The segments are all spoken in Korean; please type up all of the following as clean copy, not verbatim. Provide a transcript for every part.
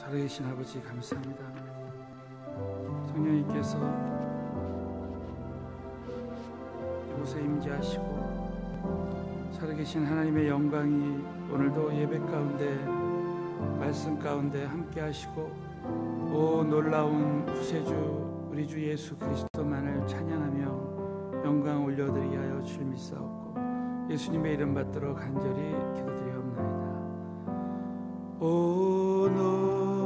살아계신 아버지 감사합니다. 성령님께서 이곳에 임재하시고 살아계신 하나님의 영광이 오늘도 예배 가운데 말씀 가운데 함께 하시고 오 놀라운 구세주 우리 주 예수 그리스도만을 찬양하며 영광 올려드리게 하여 줄 믿사옵고 예수님의 이름 받들어 간절히 기도드리옵나이다. 오 놀라운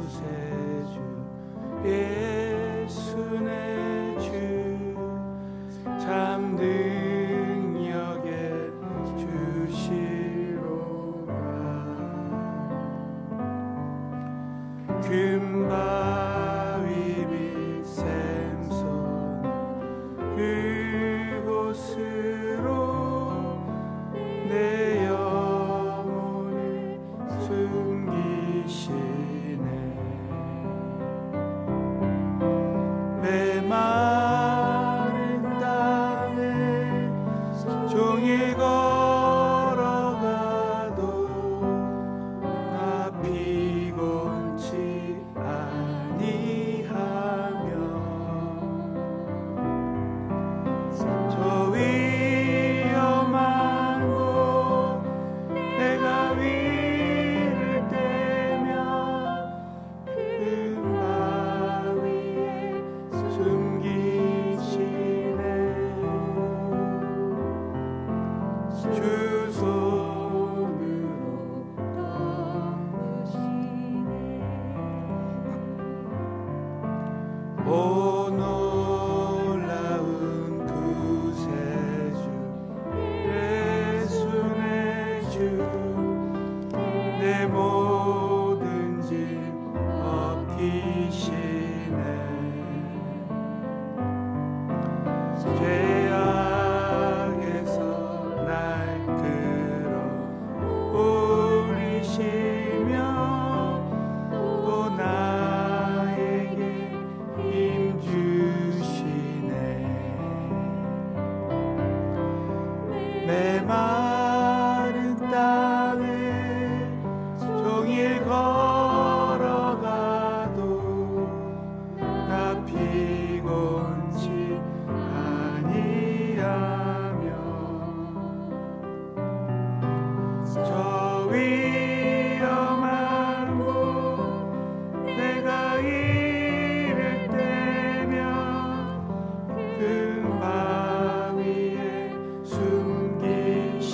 구세주 예수 내 주 참 능력에 주시로라. 금바위 및 샘손 그곳으로 내 영혼을 숨기시네. 메마른 땅에 종일 걸어가도 나 피곤치 아니하며 저 위험한 곳 내가 위를 떼며 그 바위에 숨기시네. 주 손으로 오 놀라운 구세주 예수 내 주 내 모든 짐 업히시네. 죄악에서 날 끌어올리시며 또 나에게 힘 주시네. 메마른 땅에 종일 걸어가도 나 피곤치 아니하며 저 위험한 곳 내가 이를 떼며 그 바위에 숨기시네.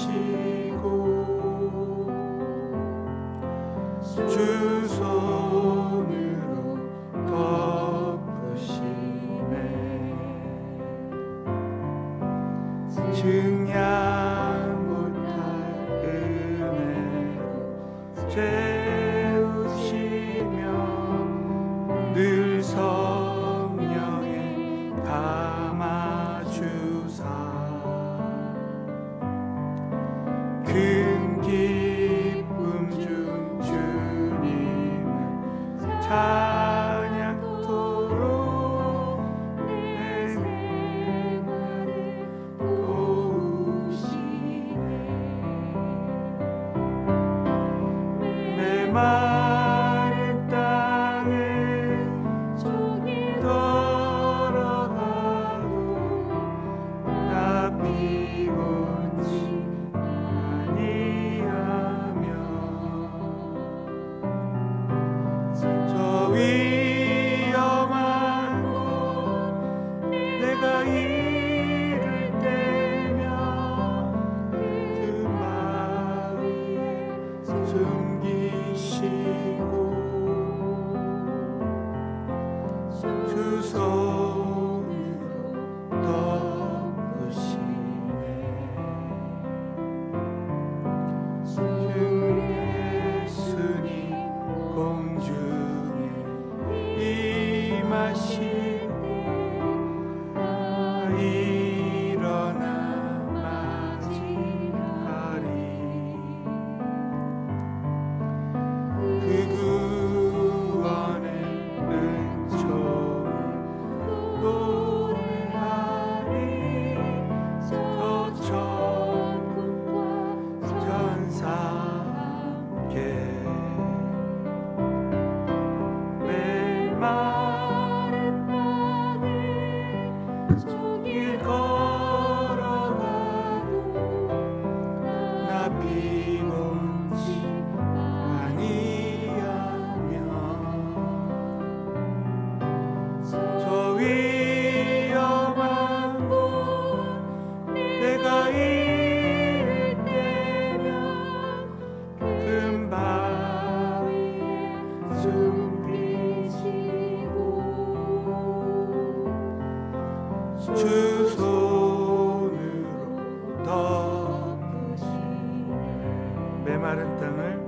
메마른 땅을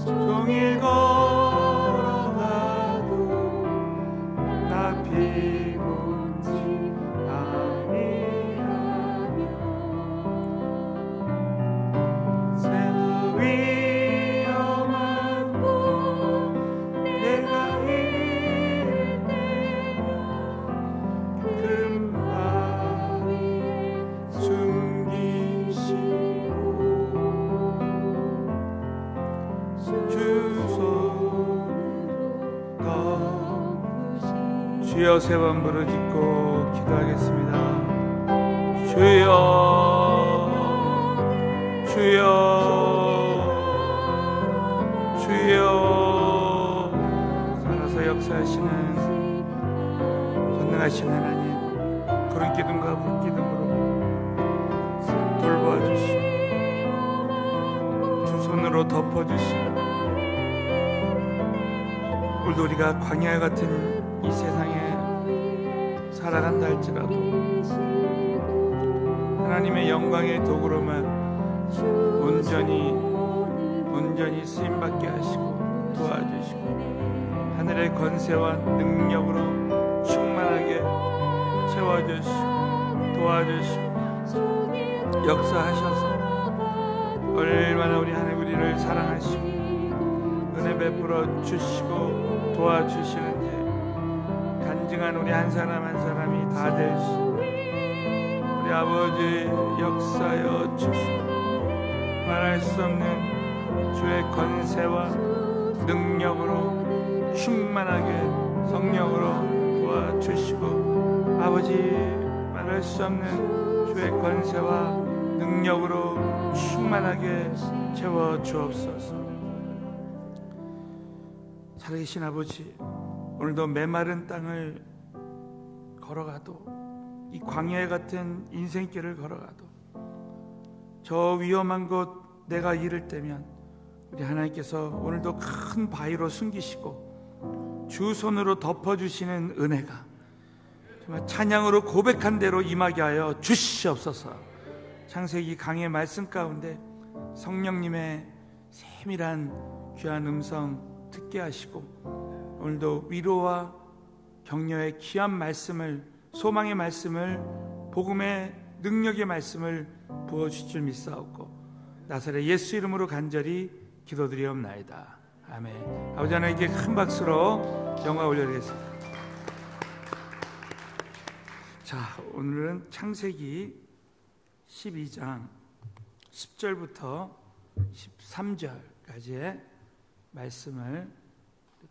종일 걸어가도 나 피곤치 아니하며 새는 위험한 곳 내가 이를 때면 금바위에 숨기시고 주 손으로 주여 세 번 부르짖고 기도하겠습니다. 주여 주여 주여 살아서 역사하시는 전능하신 하나님, 구름 기둥과 불 기둥으로 돌보아 주시고 주 손으로 덮어 주시고 오늘도 우리가 광야 같은 이 세상에 살아간다 할지라도 하나님의 영광의 도구로만 온전히 쓰임받게 하시고 도와주시고 하늘의 권세와 능력으로 충만하게 채워주시고 도와주시고 역사하셔서 얼마나 우리 하나님 우리를 사랑하시고 은혜 베풀어 주시고 도와주시는지 간증한 우리 한 사람 한 사람이 다 될 수 우리 아버지 역사여 주시고 말할 수 없는 주의 권세와 능력으로 충만하게 성령으로 도와주시고 아버지 말할 수 없는 주의 권세와 능력으로 충만하게 채워 주옵소서. 살아계신 아버지, 오늘도 메마른 땅을 걸어가도 이 광야 같은 인생길을 걸어가도 저 위험한 곳 내가 이를 때면 우리 하나님께서 오늘도 큰 바위로 숨기시고 주 손으로 덮어주시는 은혜가 정말 찬양으로 고백한 대로 임하게 하여 주시옵소서. 창세기 강의 말씀 가운데 성령님의 세밀한 귀한 음성 듣게 하시고 오늘도 위로와 격려의 귀한 말씀을, 소망의 말씀을, 복음의 능력의 말씀을 부어주실 줄 믿사옵고 나사렛 예수 이름으로 간절히 기도드리옵나이다. 아멘. 아버지 하나님께 큰 박수로 영광 올려드리겠습니다. 자, 오늘은 창세기 12장 10절부터 13절까지의 말씀을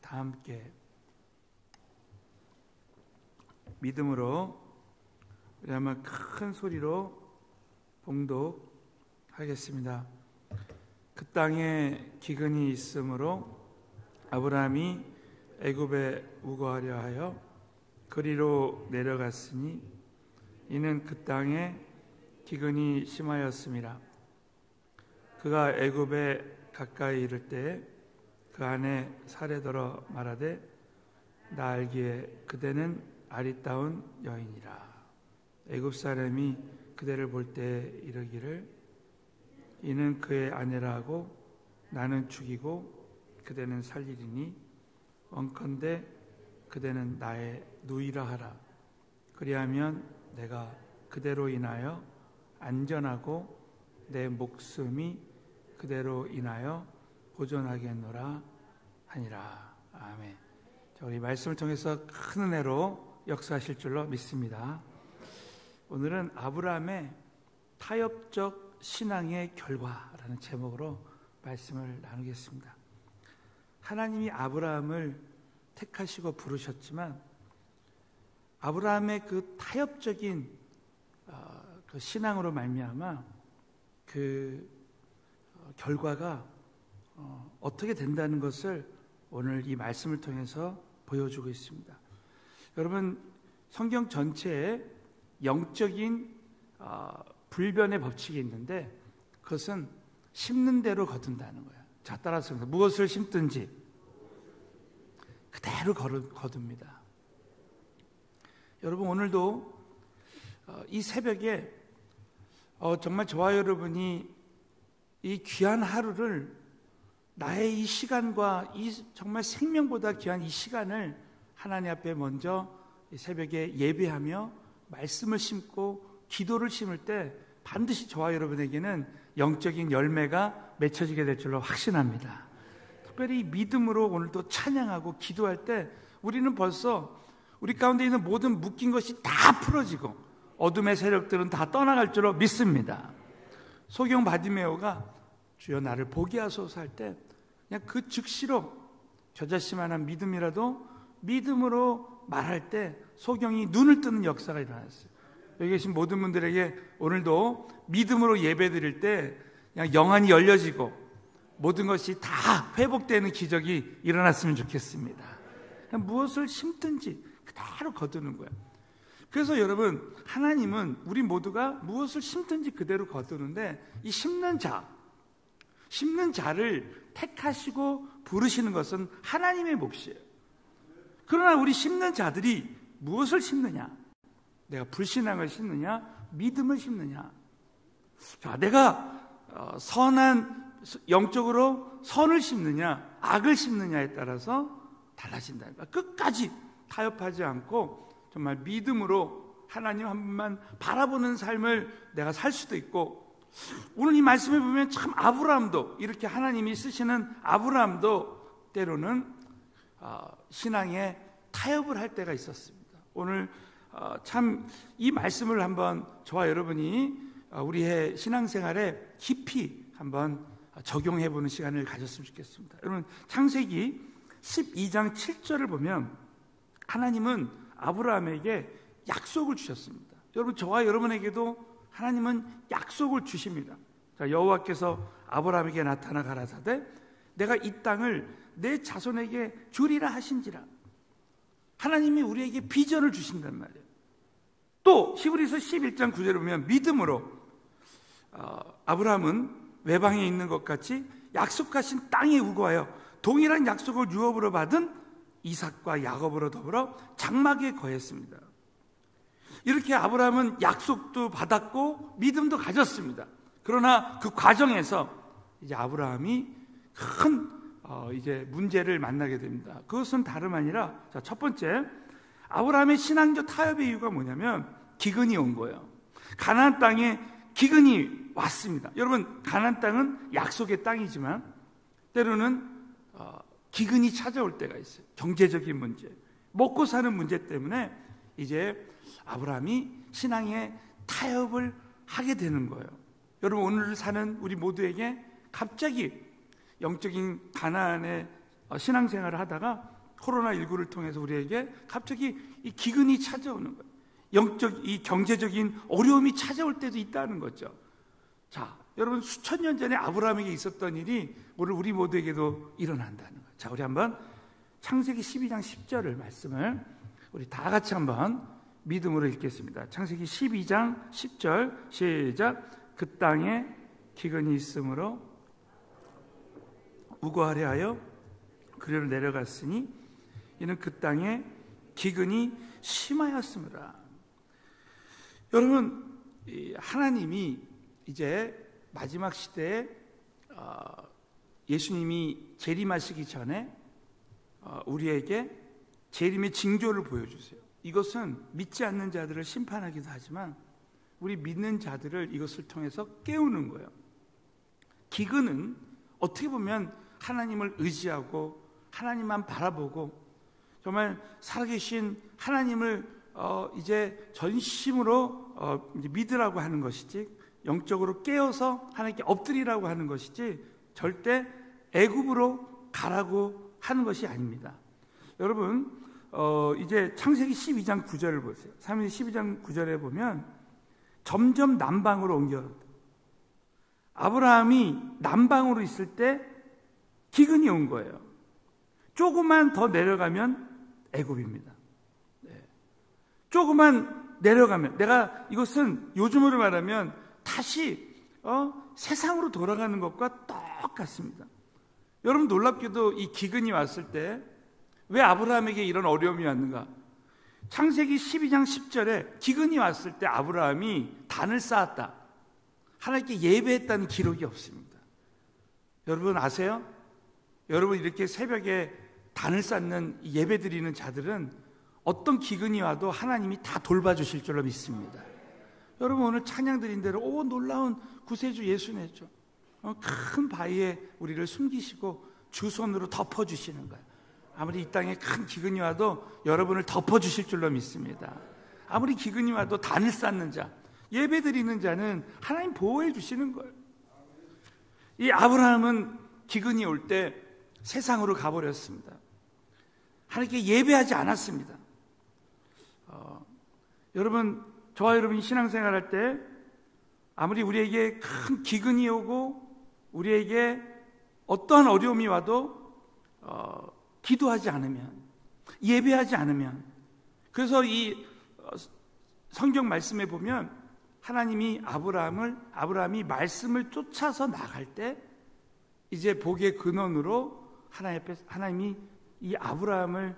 다 함께 믿음으로 우리 한번 큰 소리로 봉독하겠습니다. 그 땅에 기근이 있으므로 아브라함이 애굽에 우거하려 하여 그리로 내려갔으니 이는 그 땅에 기근이 심하였음이라. 그가 애굽에 가까이 이를 때에 그 안에 사례더러 말하되 나 알기에 그대는 아리따운 여인이라. 애굽 사람이 그대를 볼 때 이르기를 이는 그의 아내라 하고 나는 죽이고 그대는 살리리니 원컨대 그대는 나의 누이라 하라. 그리하면 내가 그대로 인하여 안전하고 내 목숨이 그대로 인하여 보존하겠노라 하니라. 아멘. 자, 우리 말씀을 통해서 큰 은혜로 역사하실 줄로 믿습니다. 오늘은 아브라함의 타협적 신앙의 결과라는 제목으로 말씀을 나누겠습니다. 하나님이 아브라함을 택하시고 부르셨지만 아브라함의 그 타협적인 그 신앙으로 말미암아 그 결과가 어떻게 된다는 것을 오늘 이 말씀을 통해서 보여주고 있습니다. 여러분, 성경 전체에 영적인 불변의 법칙이 있는데 그것은 심는 대로 거둔다는 거예요. 자, 따라서 무엇을 심든지 그대로 거둡니다. 여러분, 오늘도 이 새벽에 정말 저와 여러분이 이 귀한 하루를, 나의 이 시간과 이 정말 생명보다 귀한 이 시간을 하나님 앞에 먼저 이 새벽에 예배하며 말씀을 심고 기도를 심을 때 반드시 저와 여러분에게는 영적인 열매가 맺혀지게 될 줄로 확신합니다. 특별히 믿음으로 오늘도 찬양하고 기도할 때 우리는 벌써 우리 가운데 있는 모든 묶인 것이 다 풀어지고 어둠의 세력들은 다 떠나갈 줄로 믿습니다. 소경 바디메오가 주여 나를 보게 하소서 할 때 그냥 그 즉시로 겨자씨만한 믿음이라도 믿음으로 말할 때 소경이 눈을 뜨는 역사가 일어났어요. 여기 계신 모든 분들에게 오늘도 믿음으로 예배 드릴 때 그냥 영안이 열려지고 모든 것이 다 회복되는 기적이 일어났으면 좋겠습니다. 그냥 무엇을 심든지 그대로 거두는 거예요. 그래서 여러분, 하나님은 우리 모두가 무엇을 심든지 그대로 거두는데 이 심는 자를 택하시고 부르시는 것은 하나님의 몫이에요. 그러나 우리 심는 자들이 무엇을 심느냐? 내가 불신앙을 심느냐? 믿음을 심느냐? 자, 내가 영적으로 선을 심느냐? 악을 심느냐에 따라서 달라진다는 거야. 끝까지 타협하지 않고 정말 믿음으로 하나님 한 분만 바라보는 삶을 내가 살 수도 있고, 오늘 이 말씀을 보면 참 아브라함도, 이렇게 하나님이 쓰시는 아브라함도 때로는 신앙에 타협을 할 때가 있었습니다. 오늘 참 이 말씀을 한번 저와 여러분이 우리의 신앙생활에 깊이 한번 적용해보는 시간을 가졌으면 좋겠습니다. 여러분, 창세기 12장 7절을 보면 하나님은 아브라함에게 약속을 주셨습니다. 여러분, 저와 여러분에게도 하나님은 약속을 주십니다. 자, 여호와께서 아브라함에게 나타나 가라사대 내가 이 땅을 내 자손에게 주리라 하신지라. 하나님이 우리에게 비전을 주신단 말이에요. 또 히브리서 11장 9절을 보면 믿음으로 아브라함은 외방에 있는 것 같이 약속하신 땅에 우거하여 동일한 약속을 유업으로 받은 이삭과 야곱으로 더불어 장막에 거했습니다. 이렇게 아브라함은 약속도 받았고 믿음도 가졌습니다. 그러나 그 과정에서 이제 아브라함이 큰 이제 문제를 만나게 됩니다. 그것은 다름 아니라, 자, 첫 번째, 아브라함의 신앙적 타협의 이유가 뭐냐면 기근이 온 거예요. 가나안 땅에 기근이 왔습니다. 여러분, 가나안 땅은 약속의 땅이지만 때로는 기근이 찾아올 때가 있어요. 경제적인 문제, 먹고 사는 문제 때문에 이제 아브라함이 신앙에 타협을 하게 되는 거예요. 여러분, 오늘 사는 우리 모두에게 갑자기 영적인 가나안의 신앙생활을 하다가 코로나19를 통해서 우리에게 갑자기 이 기근이 찾아오는 거예요. 이 경제적인 어려움이 찾아올 때도 있다는 거죠. 자, 여러분, 수천 년 전에 아브라함에게 있었던 일이 오늘 우리 모두에게도 일어난다는 거예요. 자, 우리 한번 창세기 12장 10절을 말씀을 우리 다 같이 한번 믿음으로 읽겠습니다. 창세기 12장 10절 시작. 그 땅에 기근이 있으므로 우거하려 하여 그리로 내려갔으니 이는 그 땅에 기근이 심하였으므라. 여러분, 하나님이 이제 마지막 시대에 예수님이 재림하시기 전에 우리에게 재림의 징조를 보여주세요. 이것은 믿지 않는 자들을 심판하기도 하지만 우리 믿는 자들을 이것을 통해서 깨우는 거예요. 기근은 어떻게 보면 하나님을 의지하고 하나님만 바라보고 정말 살아계신 하나님을 이제 전심으로 이제 믿으라고 하는 것이지, 영적으로 깨어서 하나님께 엎드리라고 하는 것이지 절대 애굽으로 가라고 하는 것이 아닙니다. 여러분, 이제 창세기 12장 9절을 보세요. 창세기 12장 9절에 보면 점점 남방으로 옮겨간다. 아브라함이 남방으로 있을 때 기근이 온 거예요. 조금만 더 내려가면 애굽입니다. 네. 조금만 내려가면, 내가 이것은 요즘으로 말하면 다시 세상으로 돌아가는 것과 똑같습니다. 여러분, 놀랍게도 이 기근이 왔을 때 왜 아브라함에게 이런 어려움이 왔는가? 창세기 12장 10절에 기근이 왔을 때 아브라함이 단을 쌓았다, 하나님께 예배했다는 기록이 없습니다. 여러분 아세요? 여러분 이렇게 새벽에 단을 쌓는 예배 드리는 자들은 어떤 기근이 와도 하나님이 다 돌봐주실 줄로 믿습니다. 여러분 오늘 찬양 드린 대로 놀라운 구세주 예수네죠. 큰 바위에 우리를 숨기시고 주 손으로 덮어주시는 거예요. 아무리 이 땅에 큰 기근이 와도 여러분을 덮어주실 줄로 믿습니다. 아무리 기근이 와도 단을 쌓는 자, 예배 드리는 자는 하나님 보호해 주시는 거예요. 이 아브라함은 기근이 올 때 세상으로 가버렸습니다. 하나님께 예배하지 않았습니다. 여러분, 저와 여러분이 신앙생활할 때 아무리 우리에게 큰 기근이 오고 우리에게 어떠한 어려움이 와도 기도하지 않으면, 예배하지 않으면, 그래서 이 성경 말씀에 보면 하나님이 아브라함이 말씀을 쫓아서 나갈 때 이제 복의 근원으로 하나님이 이 아브라함을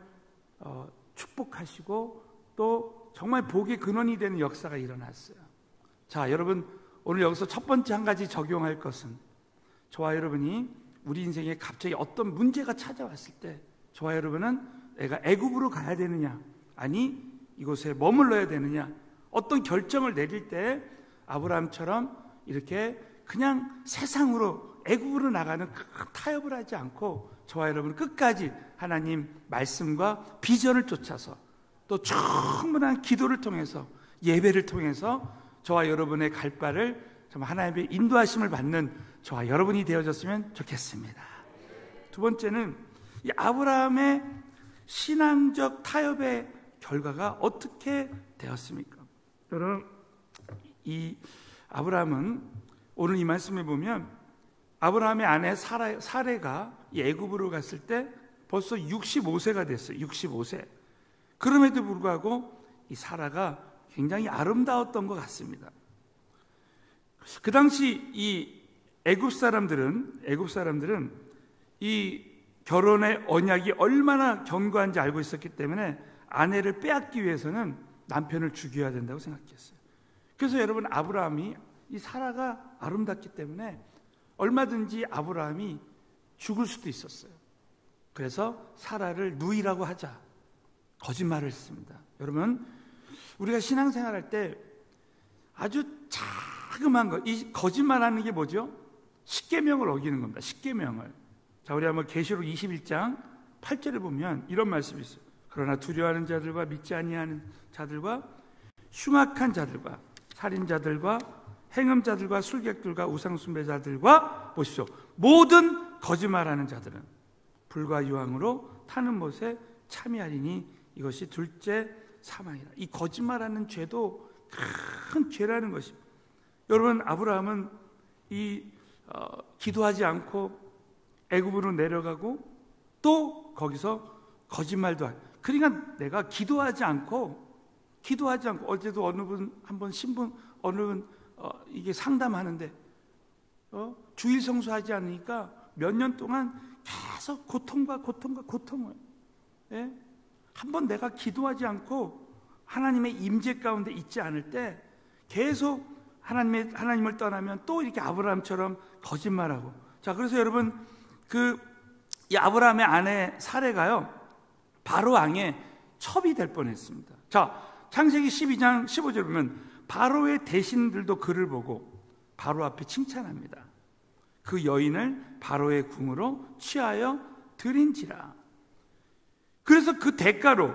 축복하시고 또 정말 복의 근원이 되는 역사가 일어났어요. 자, 여러분 오늘 여기서 첫 번째 한 가지 적용할 것은, 저와 여러분이 우리 인생에 갑자기 어떤 문제가 찾아왔을 때 저와 여러분은 내가 애굽으로 가야 되느냐, 아니 이곳에 머물러야 되느냐, 어떤 결정을 내릴 때 아브라함처럼 이렇게 그냥 세상으로 애굽으로 나가는 큰 타협을 하지 않고 저와 여러분은 끝까지 하나님 말씀과 비전을 쫓아서 또 충분한 기도를 통해서 예배를 통해서 저와 여러분의 갈 바를 정말 하나님의 인도하심을 받는 저와 여러분이 되어졌으면 좋겠습니다. 두 번째는 이 아브라함의 신앙적 타협의 결과가 어떻게 되었습니까? 여러분, 이 아브라함은 오늘 이 말씀에 보면 아브라함의 아내 사레가 이 애굽으로 갔을 때 벌써 65세가 됐어요. 65세. 그럼에도 불구하고 이 사라가 굉장히 아름다웠던 것 같습니다. 그 당시 이 애굽 사람들은 이 결혼의 언약이 얼마나 견고한지 알고 있었기 때문에 아내를 빼앗기 위해서는 남편을 죽여야 된다고 생각했어요. 그래서 여러분, 이 사라가 아름답기 때문에 얼마든지 아브라함이 죽을 수도 있었어요. 그래서 사라를 누이라고 하자, 거짓말을 했습니다. 여러분, 우리가 신앙생활할 때 아주 자그마한 것, 이 거짓말하는 게 뭐죠? 십계명을 어기는 겁니다. 십계명을. 자, 우리 한번 계시록 21장 8절에 보면 이런 말씀이 있어요. 그러나 두려워하는 자들과 믿지 아니하는 자들과 흉악한 자들과 살인자들과 행음자들과 술객들과 우상숭배자들과 보십시오, 모든 거짓말하는 자들은 불과 유황으로 타는 못에 참여하리니 이것이 둘째 사망이라. 이 거짓말하는 죄도 큰 죄라는 것입니다. 여러분, 아브라함은 기도하지 않고 애굽으로 내려가고 또 거기서 거짓말도 하고, 그러니까 내가 기도하지 않고 어제도 어느 분 한번 신분 어느 분 이게 상담하는데 주일 성수하지 않으니까 몇 년 동안 계속 고통을, 예? 한번 내가 기도하지 않고 하나님의 임재 가운데 있지 않을 때 계속 하나님을 떠나면 또 이렇게 아브라함처럼 거짓말하고. 자, 그래서 여러분, 이 아브라함의 아내 사레가요, 바로 왕의 첩이 될 뻔했습니다. 자, 창세기 12장 15절 보면 바로의 대신들도 그를 보고 바로 앞에 칭찬합니다. 그 여인을 바로의 궁으로 취하여 드린지라. 그래서 그 대가로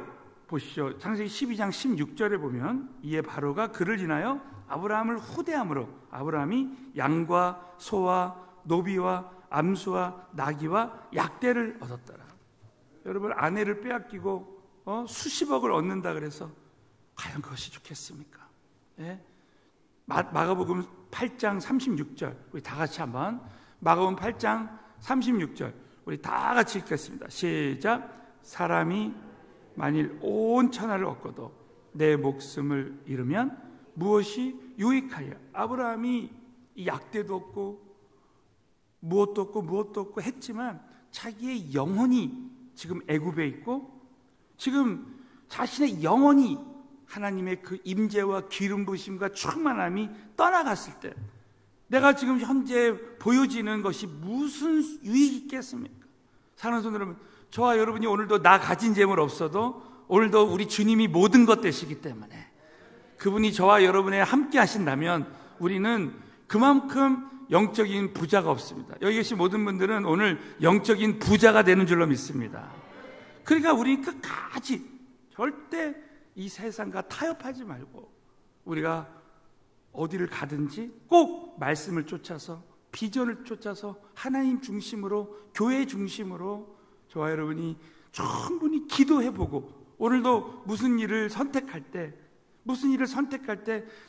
보시죠. 창세기 12장 16절에 보면 이에 바로가 그를 인하여 아브라함을 후대함으로 아브라함이 양과 소와 노비와 암수와 나귀와 약대를 얻었더라. 여러분, 아내를 빼앗기고 수십억을 얻는다 그래서 과연 그것이 좋겠습니까? 예? 마가복음 8장 36절 우리 다 같이 한번, 마가복음 8장 36절 우리 다 같이 읽겠습니다. 시작. 사람이 만일 온 천하를 얻고도 내 목숨을 잃으면 무엇이 유익하여? 아브라함이 약대도 없고 무엇도 없고 했지만 자기의 영혼이 지금 애굽에 있고 지금 자신의 영혼이 하나님의 그 임재와 기름 부으심과 충만함이 떠나갔을 때 내가 지금 현재 보여지는 것이 무슨 유익이 있겠습니까? 사랑하는 성도 여러분, 저와 여러분이 오늘도 나 가진 재물 없어도 오늘도 우리 주님이 모든 것 되시기 때문에 그분이 저와 여러분에 함께 하신다면 우리는 그만큼 영적인 부자가 없습니다. 여기 계신 모든 분들은 오늘 영적인 부자가 되는 줄로 믿습니다. 그러니까 우리 끝까지 절대 이 세상과 타협하지 말고 우리가 어디를 가든지 꼭 말씀을 쫓아서 비전을 쫓아서 하나님 중심으로 교회 중심으로 저와 여러분이 충분히 기도해보고 오늘도 무슨 일을 선택할 때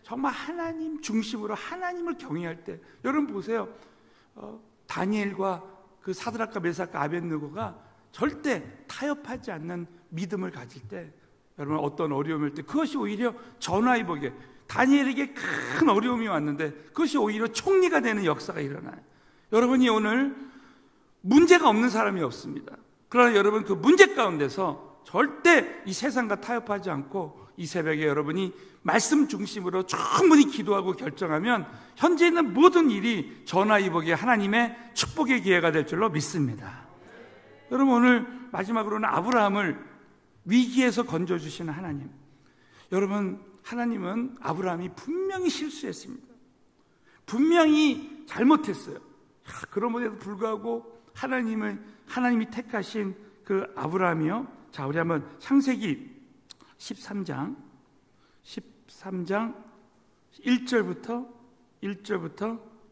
정말 하나님 중심으로 하나님을 경외할 때 여러분 보세요. 다니엘과 그 사드락과 메삭과 아벳느고가 절대 타협하지 않는 믿음을 가질 때 여러분 어떤 어려움일 때 그것이 오히려 전화위복에 다니엘에게 큰 어려움이 왔는데 그것이 오히려 총리가 되는 역사가 일어나요. 여러분이 오늘 문제가 없는 사람이 없습니다. 그러나 여러분 그 문제 가운데서 절대 이 세상과 타협하지 않고 이 새벽에 여러분이 말씀 중심으로 충분히 기도하고 결정하면 현재 있는 모든 일이 전화위복의 하나님의 축복의 기회가 될 줄로 믿습니다. 여러분 오늘 마지막으로는 아브라함을 위기에서 건져주시는 하나님. 여러분 하나님은 아브라함이 분명히 실수했습니다. 분명히 잘못했어요. 그럼에도 불구하고 하나님이 택하신 그 아브라함이요. 자, 우리 한번 창세기 13장 1절부터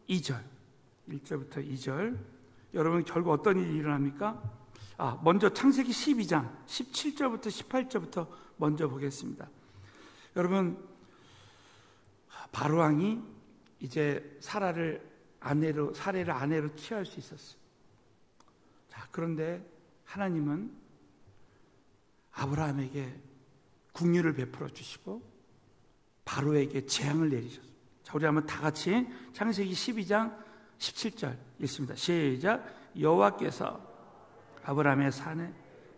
2절. 여러분 결국 어떤 일이 일어납니까? 먼저 창세기 12장 17절부터 18절부터 먼저 보겠습니다. 여러분 바로왕이 이제 사례를 아내로 취할 수 있었어요. 자, 그런데 하나님은 아브라함에게 국류를 베풀어 주시고 바로에게 재앙을 내리셨어요. 자, 우리 한번 다 같이 창세기 12장 17절 읽습니다. 시작. 여호와께서 아브라함의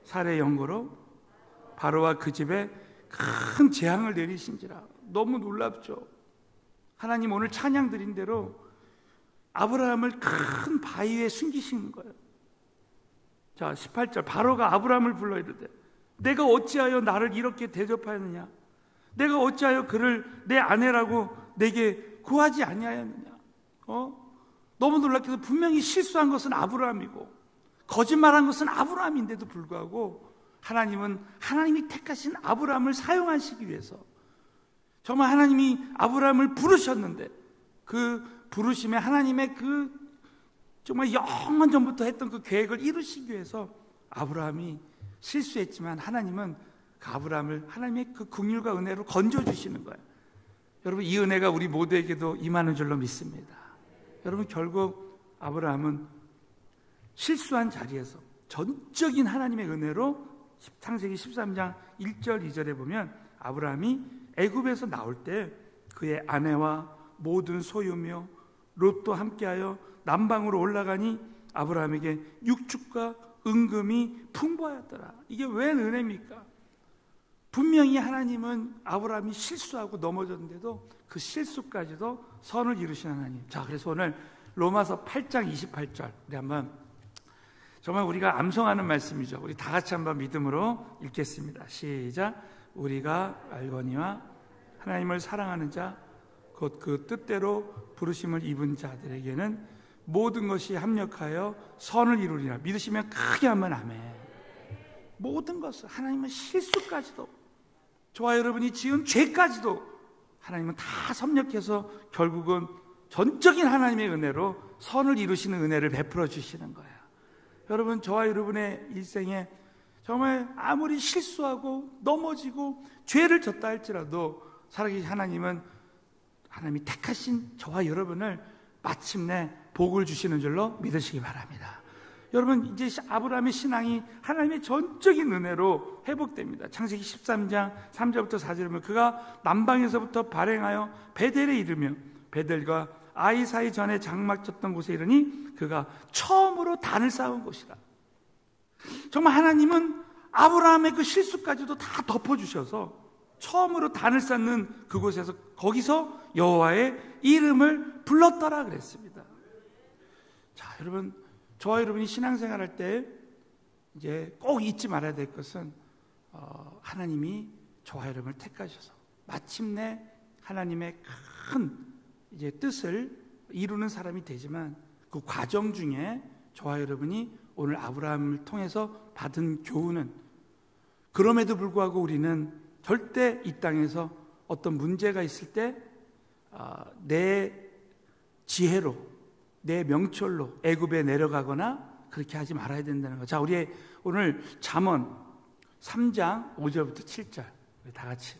사내 영고로 바로와 그 집에 큰 재앙을 내리신지라. 너무 놀랍죠. 하나님 오늘 찬양 드린 대로 아브라함을 큰 바위에 숨기시는 거예요. 자, 18절. 바로가 아브라함을 불러 이르되 내가 어찌하여 나를 이렇게 대접하였느냐? 내가 어찌하여 그를 내 아내라고 내게 구하지 아니하였느냐? 너무 놀랍게도 분명히 실수한 것은 아브라함이고 거짓말한 것은 아브라함인데도 불구하고 하나님이 택하신 아브라함을 사용하시기 위해서 정말 하나님이 아브라함을 부르셨는데 그 부르심에 하나님의 그 정말 영원 전부터 했던 그 계획을 이루시기 위해서 아브라함이 실수했지만 하나님은 그 아브라함을 하나님의 그 긍휼과 은혜로 건져주시는 거예요. 여러분 이 은혜가 우리 모두에게도 임하는 줄로 믿습니다. 여러분 결국 아브라함은 실수한 자리에서 전적인 하나님의 은혜로 창세기 13장 1절 2절에 보면 아브라함이 애굽에서 나올 때 그의 아내와 모든 소유며 롯도 함께하여 남방으로 올라가니 아브라함에게 육축과 은금이 풍부하였더라. 이게 웬 은혜입니까? 분명히 하나님은 아브라함이 실수하고 넘어졌는데도 그 실수까지도 선을 이루신 하나님. 자, 그래서 오늘 로마서 8장 28절 우리 한번 정말 우리가 암송하는 말씀이죠. 우리 다 같이 한번 믿음으로 읽겠습니다. 시작. 우리가 알거니와 하나님을 사랑하는 자 곧 그 뜻대로 부르심을 입은 자들에게는 모든 것이 합력하여 선을 이루리라. 믿으시면 크게 하면 아멘. 모든 것을 하나님은 실수까지도 저와 여러분이 지은 죄까지도 하나님은 다 섭렵해서 결국은 전적인 하나님의 은혜로 선을 이루시는 은혜를 베풀어 주시는 거예요. 여러분 저와 여러분의 일생에 정말 아무리 실수하고 넘어지고 죄를 졌다 할지라도 살아계신 하나님이 택하신 저와 여러분을 마침내 복을 주시는 줄로 믿으시기 바랍니다. 여러분 이제 아브라함의 신앙이 하나님의 전적인 은혜로 회복됩니다. 창세기 13장 3절부터 4절에 보면 그가 남방에서부터 발행하여 베델에 이르며 베델과 아이 사이 전에 장막 쳤던 곳에 이르니 그가 처음으로 단을 쌓은 곳이라. 정말 하나님은 아브라함의 그 실수까지도 다 덮어주셔서 처음으로 단을 쌓는 그곳에서 거기서 여호와의 이름을 불렀더라 그랬습니다. 자, 여러분, 저와 여러분이 신앙생활할 때 이제 꼭 잊지 말아야 될 것은 하나님이 저와 여러분을 택하셔서 마침내 하나님의 큰 이제 뜻을 이루는 사람이 되지만 그 과정 중에 저와 여러분이 오늘 아브라함을 통해서 받은 교훈은, 그럼에도 불구하고 우리는 절대 이 땅에서 어떤 문제가 있을 때 내 지혜로, 내 명철로 애굽에 내려가거나 그렇게 하지 말아야 된다는 거. 자, 우리 오늘 잠언 3장 5절부터 7절 우리 다 같이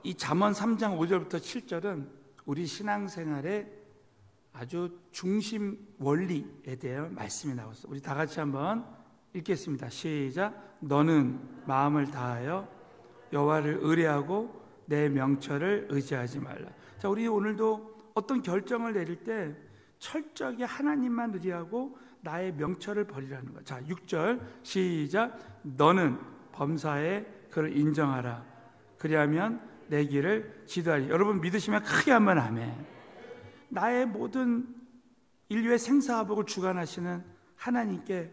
이 잠언 3장 5절부터 7절은 우리 신앙생활의 아주 중심 원리에 대한 말씀이 나왔어요. 우리 다 같이 한번 읽겠습니다. 시작. 너는 마음을 다하여 여호와를 의뢰하고 내 명철을 의지하지 말라. 자, 우리 오늘도 어떤 결정을 내릴 때 철저하게 하나님만 의뢰하고 나의 명철을 버리라는 거야. 자, 6절 시작. 너는 범사에 그를 인정하라. 그리하면 내 길을 지도하리. 여러분 믿으시면 크게 한번 아멘. 나의 모든 인류의 생사화복을 주관하시는 하나님께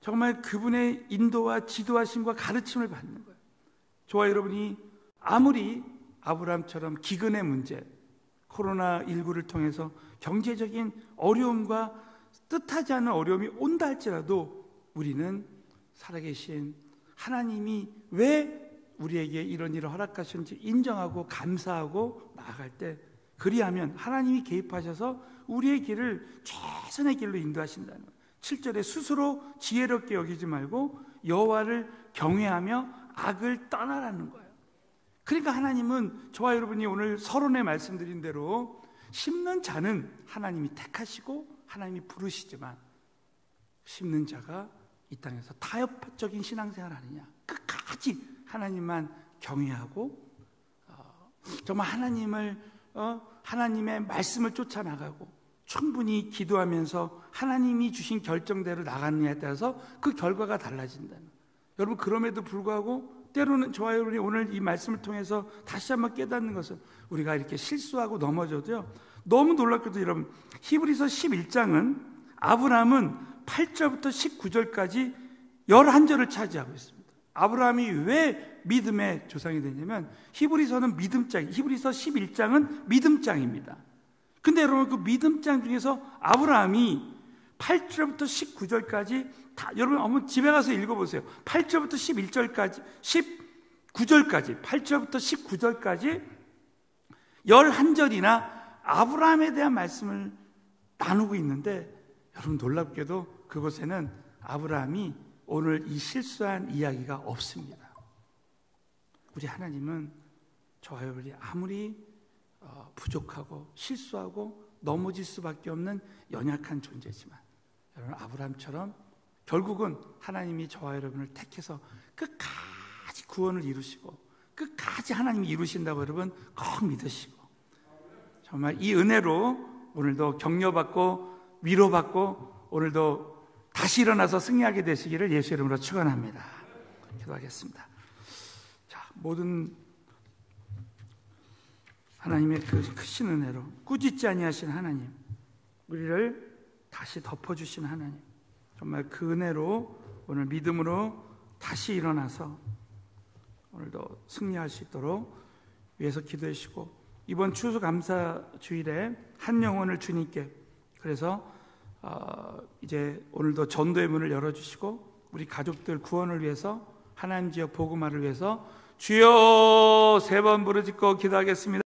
정말 그분의 인도와 지도하심과 가르침을 받는 거예요. 저와 여러분이 아무리 아브라함처럼 기근의 문제, 코로나19를 통해서 경제적인 어려움과 뜻하지 않은 어려움이 온다 할지라도 우리는 살아계신 하나님이 왜 우리에게 이런 일을 허락하셨는지 인정하고 감사하고 나아갈 때, 그리하면 하나님이 개입하셔서 우리의 길을 최선의 길로 인도하신다는 거예요. 7절에 스스로 지혜롭게 여기지 말고 여호와를 경외하며 악을 떠나라는 거예요. 그러니까 하나님은 저와 여러분이 오늘 서론에 말씀드린 대로 심는 자는 하나님이 택하시고 하나님이 부르시지만 심는 자가 이 땅에서 타협적인 신앙생활 하느냐, 끝까지 하나님만 경외하고 정말 하나님의 말씀을 쫓아나가고 충분히 기도하면서 하나님이 주신 결정대로 나가느냐에 따라서 그 결과가 달라진다는 거예요. 여러분, 그럼에도 불구하고 때로는 저와 여러분이 오늘 이 말씀을 통해서 다시 한번 깨닫는 것은 우리가 이렇게 실수하고 넘어져도요, 너무 놀랍게도 여러분, 히브리서 11장은 아브라함은 8절부터 19절까지 11절을 차지하고 있습니다. 아브라함이 왜 믿음의 조상이 되냐면 히브리서는 믿음장, 히브리서 11장은 믿음장입니다. 근데 여러분, 그 믿음장 중에서 아브라함이 8절부터 19절까지 다, 여러분 한번 집에 가서 읽어보세요. 8절부터 11절까지 19절까지 8절부터 19절까지 11절이나 아브라함에 대한 말씀을 나누고 있는데, 여러분 놀랍게도 그곳에는 아브라함이 오늘 이 실수한 이야기가 없습니다. 우리 하나님은 저와 여러분이 아무리 부족하고 실수하고 넘어질 수밖에 없는 연약한 존재지만, 여러분 아브라함처럼 결국은 하나님이 저와 여러분을 택해서 끝까지 구원을 이루시고 끝까지 하나님이 이루신다고 여러분 꼭 믿으시고, 정말 이 은혜로 오늘도 격려받고 위로받고 오늘도 다시 일어나서 승리하게 되시기를 예수 이름으로 축원합니다. 기도하겠습니다. 자, 모든 하나님의 그 크신 은혜로 꾸짖지 아니하신 하나님, 우리를 다시 덮어주신 하나님, 정말 그 은혜로 오늘 믿음으로 다시 일어나서 오늘도 승리할 수 있도록 위해서 기도해 주시고, 이번 추수감사 주일에 한 영혼을 주님께, 그래서 이제 오늘도 전도의 문을 열어주시고 우리 가족들 구원을 위해서, 하나님 지역 복음화를 위해서 주여 3번 부르짖고 기도하겠습니다.